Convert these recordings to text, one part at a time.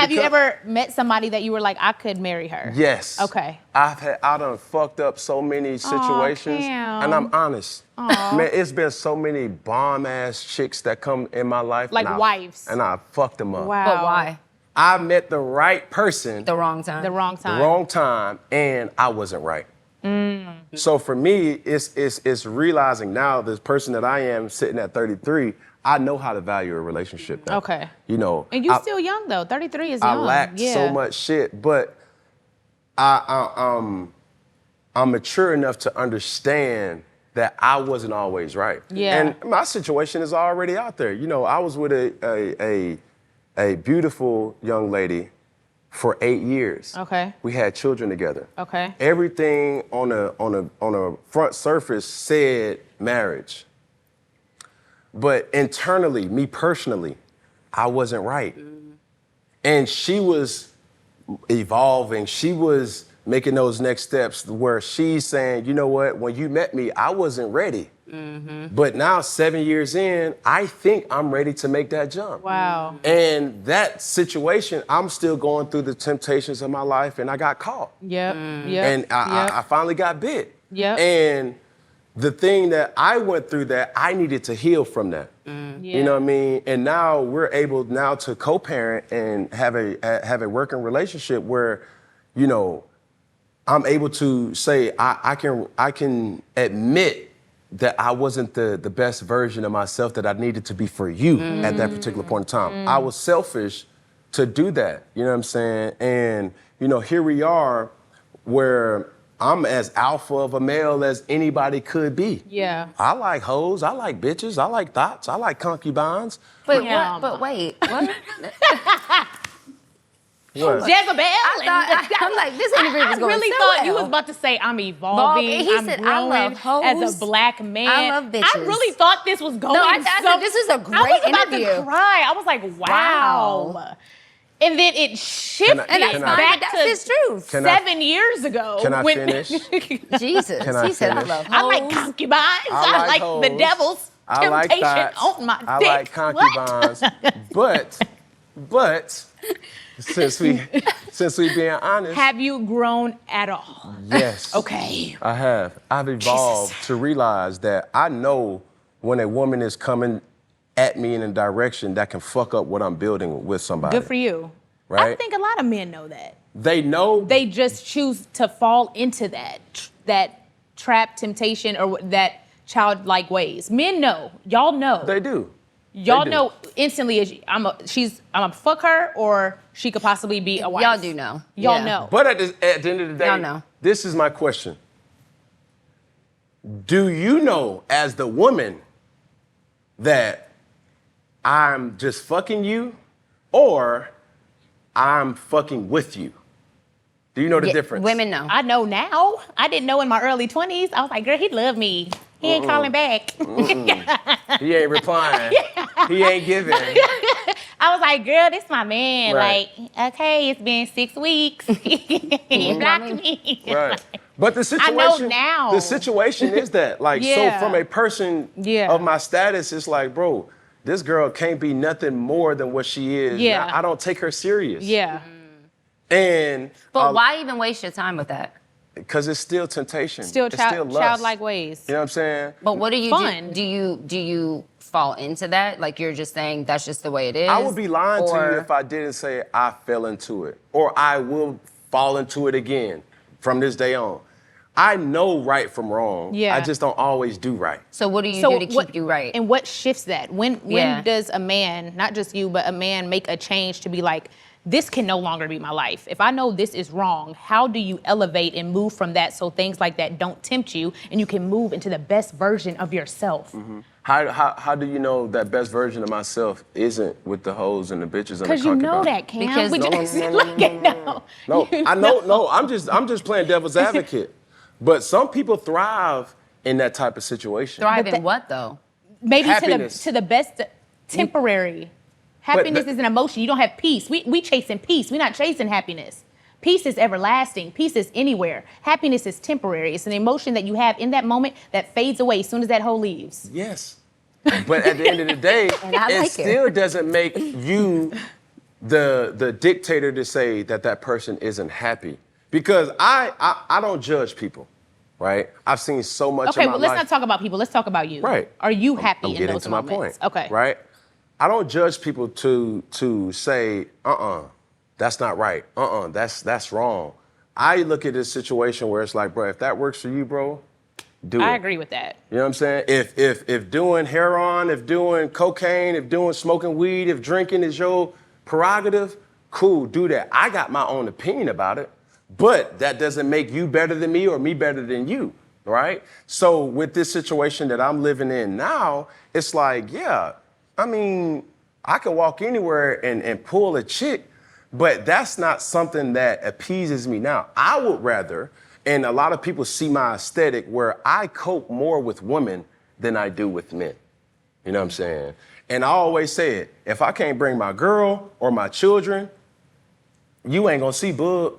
Have you ever met somebody that you were like, I could marry her? Yes. Okay. I done fucked up so many situations, and I'm honest. Man, it's been so many bomb-ass chicks that come in my life. Like wives. And I fucked them up. Wow. But why? I met the right person. The wrong time. The wrong time. The wrong time, and I wasn't right. So for me, it's realizing now this person that I am sitting at 33, I know how to value a relationship now. Okay. You know. And you're still young though. 33 is young. I lacked so much shit, but I'm mature enough to understand that I wasn't always right. Yeah. And my situation is already out there. You know, I was with a beautiful young lady for 8 years. Okay. We had children together. Okay. Everything on a front surface said marriage. But internally, me personally, I wasn't right. And she was evolving. She was making those next steps where she's saying, you know what, when you met me, I wasn't ready. But now 7 years in, I think I'm ready to make that jump. Wow. And that situation, I'm still going through the temptations of my life, and I got caught. Yep. And I finally got bit. Yep. And the thing that I went through that, I needed to heal from that. You know what I mean? And now we're able now to co-parent and have a working relationship where, you know, I'm able to say I can admit that I wasn't the best version of myself that I needed to be for you at that particular point in time. I was selfish to do that, you know what I'm saying? And, you know, here we are where I'm as alpha of a male as anybody could be. Yeah. I like hoes, I like bitches, I like thoughts, I like concubines. But Yeah. what? But wait. What? What? Jezebel. I'm like, this interview was I going really so thought well. you was about to say I'm evolving. He I'm said, I growing love hoes. as a black man. I love bitches. I really thought this was going. No, I said this is a great I was about interview. to cry. I was like, wow. And then it shifted And that's Can fine, back but that's to his truth. Can I- 7 years ago. Can I when- finish? Jesus. Can I He said, I finish? love hoes. I like concubines. I like hoes. the devil's I like temptation thoughts. on my I dick. like concubines. But since we being honest, Have you grown at all? yes. Okay. I have. I've evolved to realize that I know when a woman is coming at me in a direction that can fuck up what I'm building with somebody. Good for you. I Right? think a lot of men know that. They know. They just choose to fall into that trap temptation or that childlike ways. Men know. Y'all know. They do. Y'all do. know instantly. I'm a fuck her, or she could possibly be a wife. Y'all do know. Y'all Yeah. know. But at the end of the day, Y'all know. this is my question. Do you know, as the woman, that I'm just fucking you, or I'm fucking with you? Do you know the Yeah, difference? Women know. I know now. I didn't know in my early 20s. I was like, girl, he loved me. He ain't calling back. He ain't replying. He ain't giving. I was like, girl, this my man. Right. Like, okay, it's been 6 weeks. He blocked me. Right. But the situation now. The situation is that. Like, Yeah. so from a person Yeah. of my status, it's like, bro, this girl can't be nothing more than what she is. Yeah. I don't take her serious. Yeah. And But why even waste your time with that? because it's still temptation. Still, it's still lust. childlike ways. You know what I'm saying? But what do you Fun. do? Do you fall into that? Like you're just saying that's just the way it is? I would be lying to Or- you if I didn't say I fell into it, or I will fall into it again from this day on. I know right from wrong. Yeah. I just don't always do right. So what do you do to keep you right? And what shifts that? When Yeah. does a man, not just you, but a man make a change to be like, this can no longer be my life. If I know this is wrong, how do you elevate and move from that so things like that don't tempt you and you can move into the best version of yourself? Mm-hmm. How do you know that best version of myself isn't with the hoes and the bitches and the Because you know concubines? that, Cam. Because- We No, just- no, look at- no. No, You I know. No, I'm just playing devil's advocate. But some people thrive in that type of situation. Thrive But in what though? Maybe Happiness. to the best temporary. Happiness is an emotion. You don't have peace. We chasing peace. We're not chasing happiness. Peace is everlasting. Peace is anywhere. Happiness is temporary. It's an emotion that you have in that moment that fades away as soon as that hoe leaves. Yes. But at the end of the day, And I like it it. still doesn't make you the dictator to say that person isn't happy. Because I don't judge people, right? I've seen so much Okay, in my well, let's life. not talk about people. Let's talk about you. Right. Are you happy I'm in getting those to my moments? point. Okay. Right? I don't judge people to say, that's not right. That's wrong. I look at this situation where it's like, bro, if that works for you, bro, do it. I agree with that. You know what I'm saying? If doing heroin, if doing cocaine, if doing smoking weed, if drinking is your prerogative, cool, do that. I got my own opinion about it, but that doesn't make you better than me or me better than you, right? So with this situation that I'm living in now, it's like, yeah, I mean, I can walk anywhere and pull a chick, but that's not something that appeases me now. I would rather, and a lot of people see my aesthetic where I cope more with women than I do with men. You know what I'm saying? And I always say it, if I can't bring my girl or my children, you ain't gonna see Bub.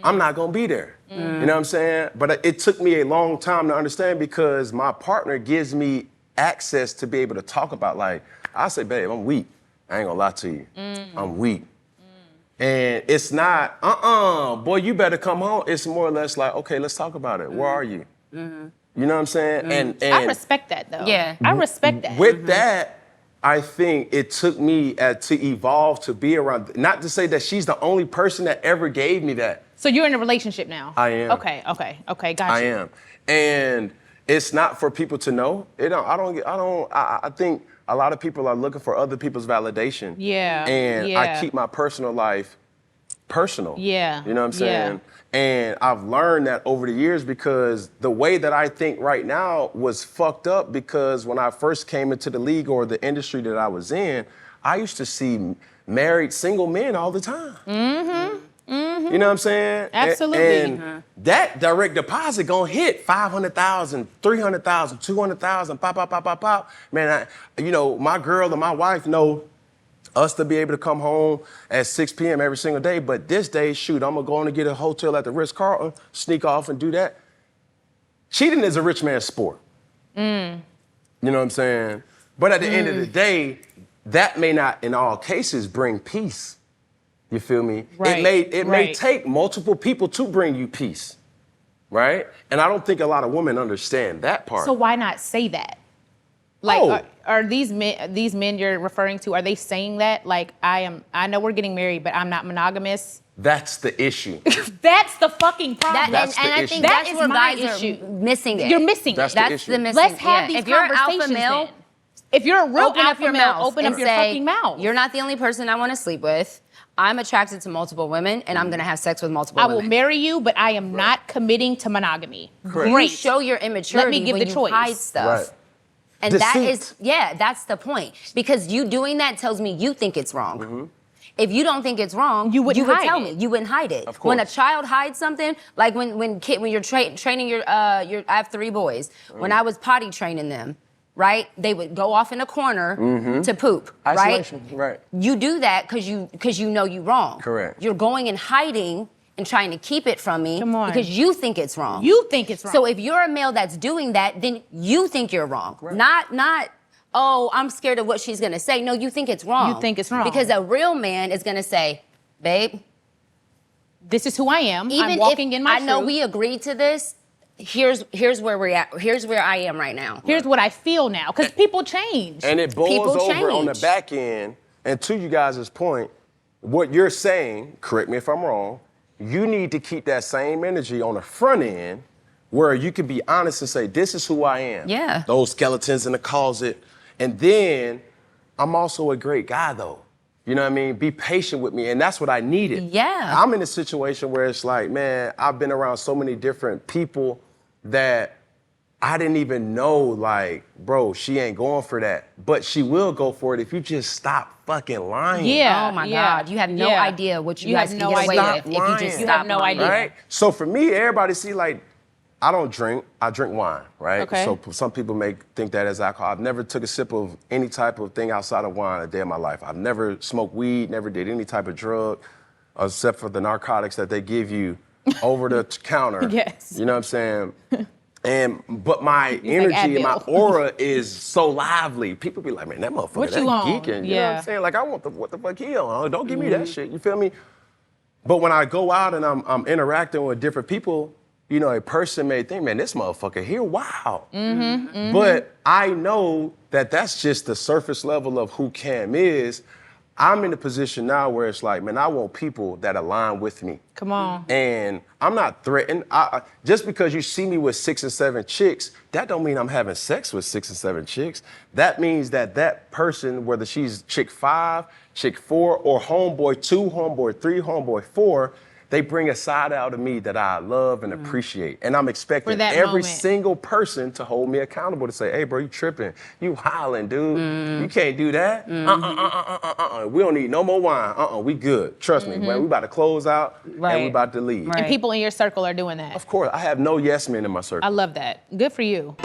I'm not gonna be there. You know what I'm saying? But it took me a long time to understand because my partner gives me access to be able to talk about, like, I say, babe, I'm weak. I ain't gonna lie to you. I'm weak. And it's not, boy, you better come home. It's more or less like, okay, let's talk about it. Where are you? You know what I'm saying? And I respect that, though. Yeah. I respect that. with that, I think it took me to evolve to be around, not to say that she's the only person that ever gave me that. So you're in a relationship now? I am. Okay, gotcha. I am. And it's not for people to know. I think a lot of people are looking for other people's validation. Yeah. And yeah. I keep my personal life personal. Yeah. You know what I'm saying? And I've learned that over the years because the way that I think right now was fucked up because when I first came into the league or the industry that I was in, I used to see married single men all the time. You know what I'm saying? Absolutely. And that direct deposit gonna hit 500,000, 300,000, 200,000, pop. Man, my girl and my wife know us to be able to come home at 6 p.m. every single day, but this day, shoot, I'm gonna go on and get a hotel at the Ritz-Carlton, sneak off and do that. Cheating is a rich man's sport. You know what I'm saying? But at the end of the day, that may not, in all cases, bring peace. You feel me? Right. It may take multiple people to bring you peace, right? And I don't think a lot of women understand that part. So why not say that? Like, are these men you're referring to, are they saying that? Like, I know we're getting married, but I'm not monogamous. That's the issue. That's the fucking problem. That's the I issue. think That that's is where my guys issue. are missing it. You're missing it. That's the issue. the missing. Let's have yeah. these If you're an conversations alpha male, then. If you're a real open up alpha your male, mouth open and up your say, fucking mouth. You're not the only person I want to sleep with. I'm attracted to multiple women, and I'm gonna have sex with multiple I women. will marry you, but I am not committing to monogamy. Correct. You Great. show your immaturity Let me give when the you choice. hide stuff. Right. And Deceit. that's the point. Because you doing that tells me you think it's wrong. If you don't think it's wrong, You wouldn't would hide tell it. me. You wouldn't hide it. Of When a course. child hides something, like when you're training your I have 3 boys. When I was potty training them, right? They would go off in a corner to poop, Isolation, right? right. You do that because you know you're wrong. Correct. You're going and hiding and trying to keep it from me Come on. because you think it's wrong. You think it's wrong. So if you're a male that's doing that, then you think you're wrong. Not, oh, I'm scared of what she's gonna say. No, you think it's wrong. You think it's wrong. Because a real man is gonna say, babe, this is who I am. even I'm walking if in my I know truth. we agreed to this, here's where we're at. Here's where I am right now. Here's what I feel now, because people change. And it boils People over on the change. back end. And to you guys' point, what you're saying, correct me if I'm wrong, you need to keep that same energy on the front end where you can be honest and say, this is who I am. Yeah. Those skeletons in the closet. And then I'm also a great guy though. You know what I mean? Be patient with me. And that's what I needed. Yeah. I'm in a situation where it's like, man, I've been around so many different people that I didn't even know, like, bro, she ain't going for that. But she will go for it if you just stop fucking lying. Yeah. Oh my yeah, God, you have no yeah. idea what you, You guys have can no get away idea. with if you Lying. just You stop have no lying. idea. Right? So for me, everybody see, like, I don't drink. I drink wine, right? Okay. So some people may think that as alcohol. I've never took a sip of any type of thing outside of wine a day of my life. I've never smoked weed, never did any type of drug, except for the narcotics that they give you over the counter. Yes. You know what I'm saying? But my energy and my Advil. aura is so lively. People be like, man, that motherfucker, What that you on? geeking. You know what Yeah. I'm saying? Like, I want what the fuck he on? Don't give me that shit. You feel me? But when I go out and I'm interacting with different people, you know, a person may think, man, this motherfucker here, wow. But I know that that's just the surface level of who Cam is. I'm in a position now where it's like, man, I want people that align with me. Come on. And I'm not threatened. Just because you see me with 6 and 7 chicks, that don't mean I'm having sex with 6 and 7 chicks. That means that person, whether she's chick 5, chick 4, or homeboy 2, homeboy 3, homeboy 4, they bring a side out of me that I love and appreciate. And I'm expecting that every moment. single person to hold me accountable to say, hey, bro, you tripping. You hollering, dude. You can't do that. We don't need no more wine. We good. Trust me, man. We about to close out and Right. we about to leave. Right. And people in your circle are doing that. Of course, I have no yes men in my circle. I love that. Good for you.